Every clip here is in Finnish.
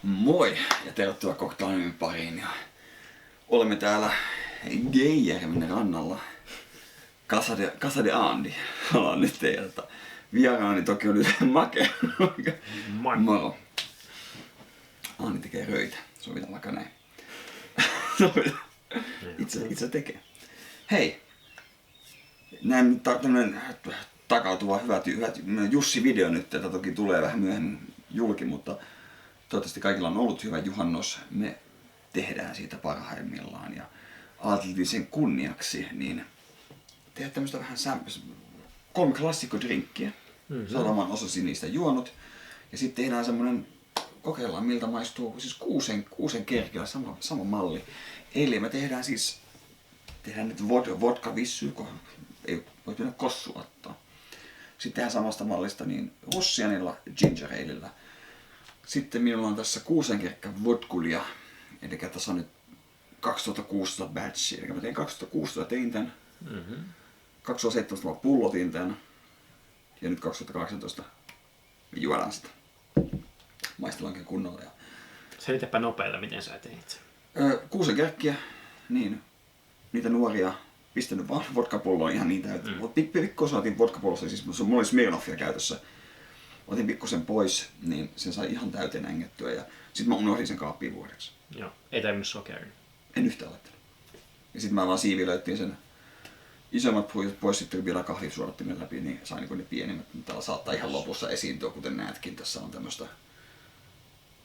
Moi ja tervetuloa Cocktailin pariin. Ja olemme täällä Geijärven rannalla. Casa de Andi. Ollaan nyt teiltä. Vieraani toki on nyt Make. Moi. Moro. Andi tekee röitä. Sovitaan vaikka näin. Itse tekee. Hei. Näin tämmönen takautuva hyvä Jussi-video nyt. Tätä toki tulee vähän myöhemmin julki, mutta toivottavasti kaikilla on ollut hyvä juhannos. Me tehdään siitä parhaimmillaan ja ajateltiin sen kunniaksi, niin tehdä tämmöistä vähän 3 klassikkodrinkkiä. Saadaan osasi niistä juonut. Ja sitten tehdään semmonen, kokeillaan miltä maistuu, siis kuusen kerkillä sama malli. Eli me tehdään nyt vodka-vissyä, ei voi tehdä kossua ottaa. Sitten tehdään samasta mallista niin Russianilla, ginger aleillä. Sitten minulla on tässä kuusenkerkkä vodkulia, eli tässä on nyt 2600 batchia, eli mä tein 2600 tein tän, 2017 mä pullotin tän, ja nyt 2018 me juodaan sitä. Maistellaankin kunnolla. Ja Selitäpä nopealla, miten sä teit. Kuusenkerkkiä, niin niitä nuoria, pistänyt vaan vodkapulloon ihan niin täytyy. Pikkuisen otin vodkapullossa, siis mulla oli Smirnoffia käytössä. Otin pikkusen pois, niin sen sai ihan täyteen ängettyä ja sit mä unohdin sen kaappiin vuodeksi. Joo, ei tarvinnut sokeria. En yhtään laittanut. Ja sit mä vaan siivilöittiin sen isommat pois sitten vielä kahvisuodattimen läpi, niin sain niinku ne pienimmät. Täällä saattaa ihan lopussa esiintyä, kuten näetkin. Tässä on tämmöstä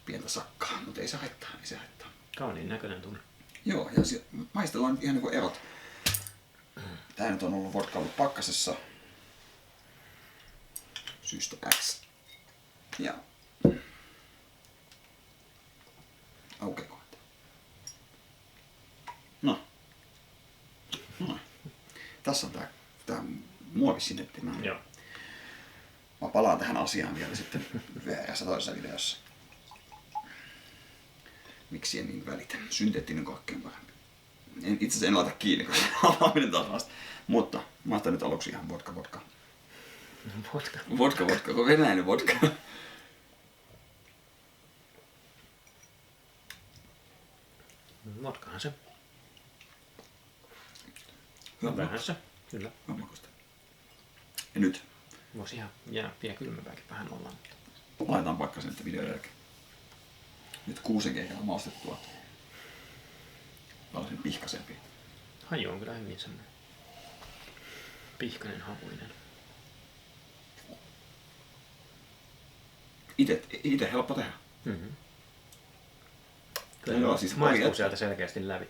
pientä sakkaa, mutta ei se haittaa, Kauniin näköinen tuli. Joo, ja maistellaan nyt ihan niinku erot. Tää nyt on ollut vodka ollut pakkasessa syystä X. Ja aukeako? No. Tässä on tää muovisinetti. Joo. Mä palaan tähän asiaan vielä sitten vieressä toisessa videossa. Miksi en niin välitä? Synteettinen kaikkein parempi. Itse asiassa en laita kiinni, koska avaaminen taas vasta. Mutta mä otan nyt aluksi ihan vodka. Vodka, venäläinen vodka. Vodkahan se. Hyvä se, kyllä. makusta. Ja nyt Voisi ihan vielä kylmempääkin vähän olla. laitetaan pakkasen nyt videon jälkeen. Nyt kuusenkeikalla maustettua. Paljon pihkaisempi. Haju on kyllä hyvin semmoinen pihkainen havuinen. Ite helppo tehdä. Kyllä joo, siis maistuu sieltä selkeästi läpi.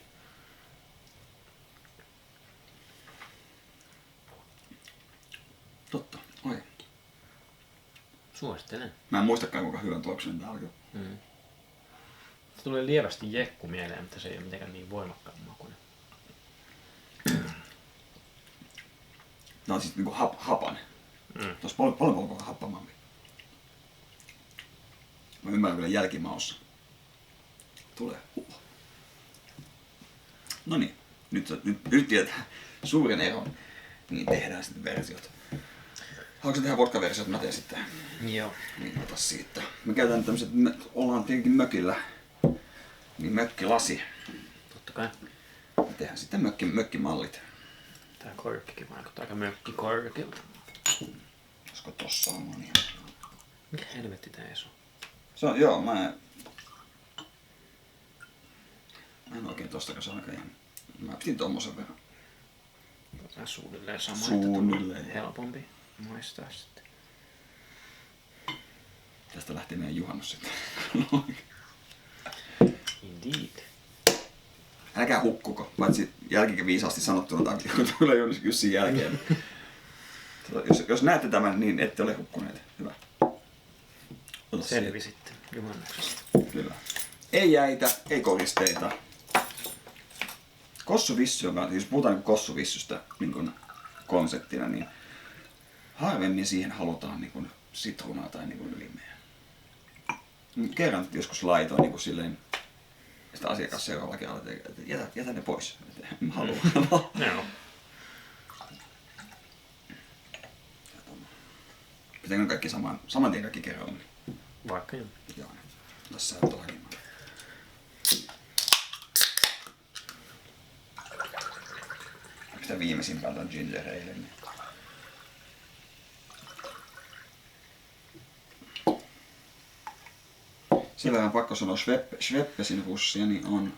Totta, oi. Suosittelen. Mä en muistakaan kuinka hyvän tuloksen tää alkoi. Se tulee lievästi jekku mieleen, mutta se ei ole mitenkään niin voimakkaan makuinen. Tää on siis niinku hapan. Tuossa paljon happamampi. Mä ymmärrän kyllä jälkimaussa. Tulee. Noniin, nyt tiedetään suuren eron. Niin tehdään sitten versiot. Haluatko tehdä vodka-versiot? Mä teen sitten. Joo. Niin ota siitä. Me käytetään tämmöset, ollaan tietenkin mökillä. Niin mökkilasi. Totta kai. Me tehdään sitten mökkimallit. Tää korkkikin vaikuttaa aika mökkikorkilta. Olisiko tossa on monia? Mikä helvetti tää Esu? Se on, joo, mä en oikein tostakaan saa aika ihan. Mä pidin tommosen verran. Tää suunnilleen sama, Suunnilleen. että helpompi maistaa sitten. Tästä lähtee meidän juhannus sitten. Indeed. Älkää hukkuko, paitsi jälkikin viisaasti sanottuna tai kun tulee Jussin jälkeen. Jos näette tämän, niin ette ole hukkuneet. Hyvä. Selvisitte juhannuksesta. Kyllä. Ei jäitä, ei koristeita. Kossuvissy, jos puhutaan niin kossuvissystä niin konseptina, niin harvemmin siihen halutaan niin sitruunaa tai niin limeä. Kerran joskus laitoin niin silleen, sitä asiakas seuraavalla kerralla, että jätä ne pois. En halua. Joo. Pitääkö kaikki saman tien kaikki kerralla? Vaikka joo. Joo. Tässä on toinen. Sitä viimeisimpää on ginger ale. Niin. Sen verran pakko sanoa Schweppesin russia, niin on...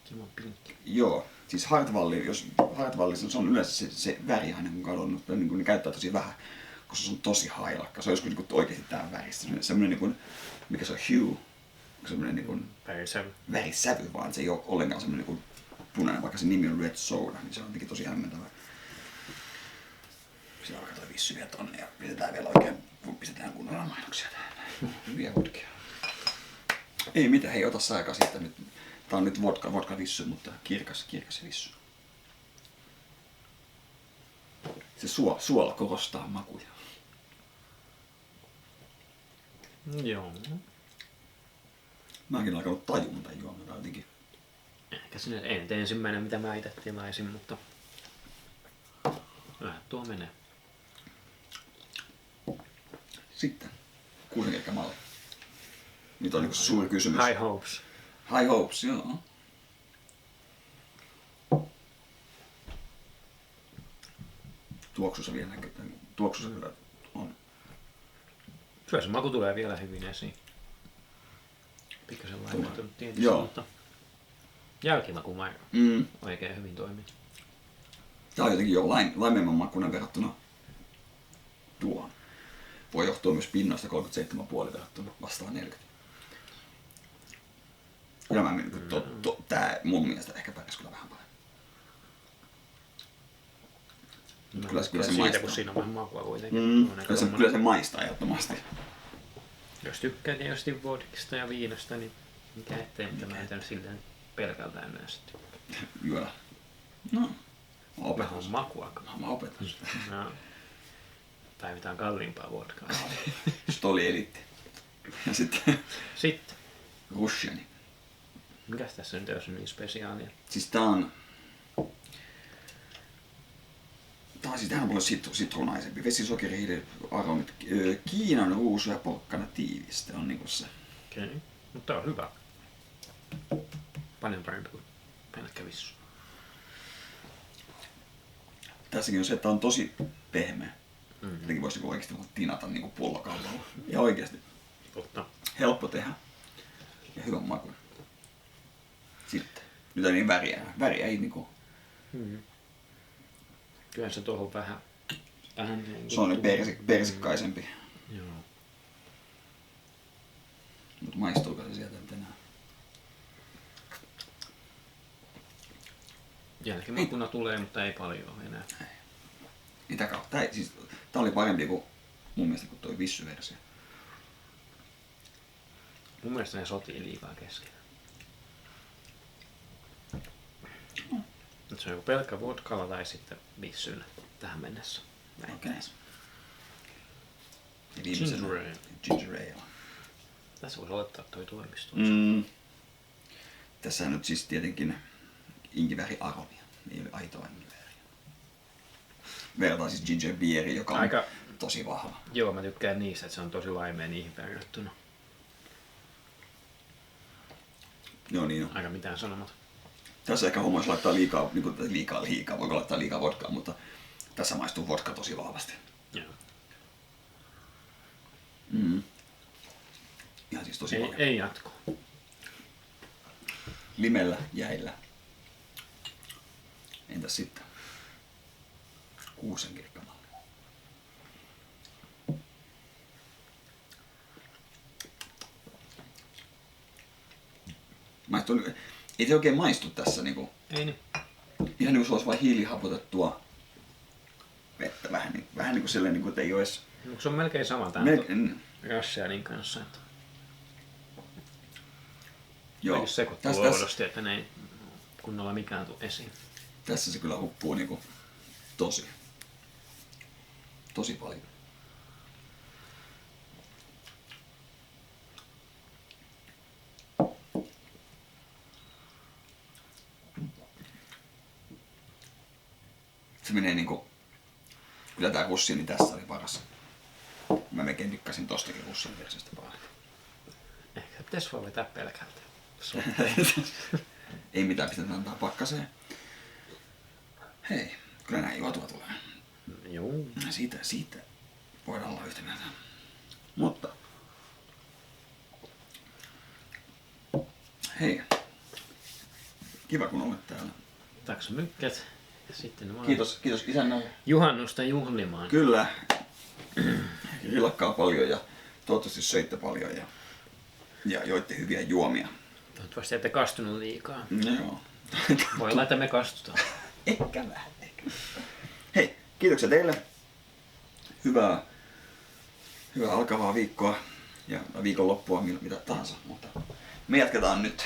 Kimon pinkki. Joo, siis Hartwalli, jos Hartwallissa se on yleensä se väri aina kun kadonnut, niin kuin ne käyttää tosi vähän, koska se on tosi hailakka. Se on joskus niin kuin oikeasti tämän väristä. Semmoinen niin kuin, mikä se on hue, semmoinen niin kuin värisävy, vaan se ei ole ollenkaan semmoinen niin kuin punainen, vaikka se nimi on Red Soda, niin se on jotenkin tosi hämmentävä. Siellä alkaa toi vissy vielä tonne ja pistetään vielä oikein, pistetään kunnolla mainoksia tähän. Hyviä vodkia. Ei mitään, hei ota sä aika siitä nyt. Tää on nyt vodka vissy, mutta kirkas vissy. Se suola korostaa makuja. Joo. Mä oonkin alkanut tajuun tämän juomaan jotenkin. Ehkä sinne ei nyt ensimmäinen mitä mä itse tilaisin, mutta vähän tuo menee. Sitten 6 malli. Nyt on niin suuri kysymys. High hopes. High hopes, joo. Tuoksussa vielä näkyy. Tuoksussa kyllä on. Kyllä se maku tulee vielä hyvin esiin. Pikkasen laimentunut tietysti, Joo. mutta jälkimaku oikein hyvin toimii. Tää on jotenkin jo laimemman makuinen verrattuna tuohon. Voi johtua myös pinnoista 37,5 verrattuna vastaan 40. Kyllä mä menen, tää mun mielestä ehkä pärjäs kyllä vähän paremmin. Kyllä se siitä, maistaa. kun siinä on vähän makua kuitenkin. Kyllä se maistaa ehdottomasti. Jos tykkää tietysti vodkista ja viinasta, niin mikä ettei, mutta mä en tiedä silleen pelkältä enää sitten. Juoda. No, mä Vähän opetan. on makua. Mä opetan sitä. No. Päivitään kalliimpaa vodkaa. Sitten oli elitti. Ja sitten Sitten. Russiani. Mikäs tässä nyt olisi niin spesiaalia? Siis tää on siis tähän on paljon sitruunaisempi. Vesisokeri, hiili, aromit, Kiinan ruusu ja porkkana tiiviste on niinku se. Okei. Okay. Mutta on hyvä. Paljon parempi kuin pelkkä vissu. Tässäkin on se, että on tosi pehmeä. Jotenkin voisi oikeasti tinata niinku pullokallalla. Ja oikeasti Totta. helppo tehdä. Ja hyvän maku. Sitten. Nyt on niin väriä ei niinku. Kyllä se tuohon vähän niin Se on nyt persikkaisempi. Joo. Mut maistuuko se sieltä nyt enää? Jälkimakuna tulee, mutta ei paljon enää. Mitä kautta? Tää oli parempi kuin mun mielestä kuin toi vissyversio. Mun mielestä ne sotii liikaa keskenään. Nyt se on joku pelkkä vodkalla tai sitten vissyllä tähän mennessä. Okei. Ja Ginger ale. Ginger ale. Tässä voisi olettaa toi toimisto. Tässä on nyt siis tietenkin inkivääriaromia. Ei ole aitoa inkivääriä. Verrataan siis ginger beeri, joka on Aika tosi vahva. Joo, mä tykkään niistä, että se on tosi laimea niihin verrattuna. Joo, niin on. Aika mitään sanomatta. Tässä ehkä homma, jos laittaa liikaa, niin kuin liikaa, voi laittaa liikaa vodkaa, mutta tässä maistuu vodka tosi vahvasti. Joo. Ihan siis tosi paljon. Ei jatko. Limellä, jäillä. Entäs sitten? 6 kirkkamalli. Ei se oikein maistu tässä niinku. Ei niin. Ihan niinku se olisi vain hiilihapotettua vettä vähän niinku silleen niinku, että ei ois. Se on melkein sama tämän Russianin kanssa. Että Joo. Sekoittuu oudosti, että ne ei kunnolla mikään tule esiin. Tässä se kyllä huppuu niinku tosi paljon. Se menee niinku, kyllä tää Russiani tässä oli paras. Mä melkein tykkäsin tostakin Russian versiosta paljon. Ehkä Tässä voi vetää pelkältä. Ei mitään, pistetään antaa pakkaseen. Hei, kyllä näin juotua tulee. Joo. Siitä voidaan olla yhtä mieltä. Mutta hei, kiva kun olet täällä. Taksomykkät. Ja sitten vaan Kiitos isännälle. juhannusta juhlimaan. Kyllä, hilakkaa paljon ja toivottavasti söitte paljon ja joitte hyviä juomia. Toivottavasti ette kastunut liikaa. Joo. Voi olla, että me kastutaan. Ehkä vähän. Hei, kiitoksia teille. Hyvää alkavaa viikkoa ja viikonloppua, mitä tahansa. Mutta me jatketaan nyt